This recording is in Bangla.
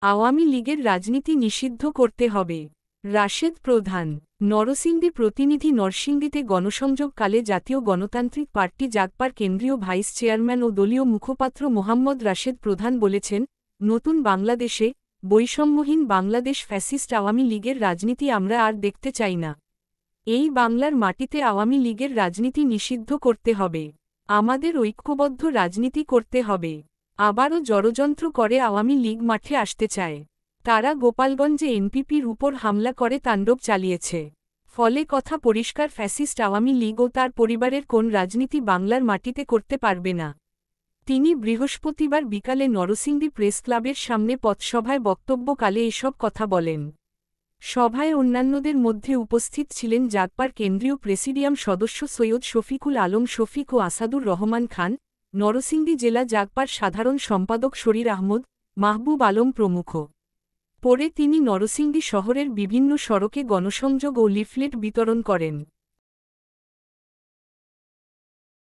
আওয়ামী লীগের রাজনীতি নিষিদ্ধ করতে হবে। রাশেদ প্রধান। নরসিংদী প্রতিনিধি। নরসিংদীতে গণসংযোগকালে জাতীয় গণতান্ত্রিক পার্টি জাগপার কেন্দ্রীয় ভাইস চেয়ারম্যান ও দলীয় মুখপাত্র মোহাম্মদ রাশেদ প্রধান বলেছেন, নতুন বাংলাদেশে বৈষম্যহীন বাংলাদেশ ফ্যাসিস্ট আওয়ামী লীগের রাজনীতি আমরা আর দেখতে চাই না। এই বাংলার মাটিতে আওয়ামী লীগের রাজনীতি নিষিদ্ধ করতে হবে। আমাদের ঐক্যবদ্ধ রাজনীতি করতে হবে। আবারও ষড়যন্ত্র করে আওয়ামী লীগ মাঠে আসতে চায়। তারা গোপালগঞ্জে এনপিপির উপর হামলা করে তাণ্ডব চালিয়েছে। ফলে কথা পরিষ্কার, ফ্যাসিস্ট আওয়ামী লীগ ও তার পরিবারের কোন রাজনীতি বাংলার মাটিতে করতে পারবে না। তিনি বৃহস্পতিবার বিকালে নরসিংদী প্রেস ক্লাবের সামনে পথসভায় বক্তব্যকালে এসব কথা বলেন। সভায় অন্যান্যদের মধ্যে উপস্থিত ছিলেন জাগপার কেন্দ্রীয় প্রেসিডিয়াম সদস্য সৈয়দ শফিকুল আলম শফিক ও আসাদুর রহমান খান, নরসিংদী জেলা জাগপার সাধারণ সম্পাদক শরীর আহমদ, মাহবুব আলম প্রমুখ। পরে তিনি নরসিংদী শহরের বিভিন্ন সড়কে গণসংযোগ ও লিফলেট বিতরণ করেন।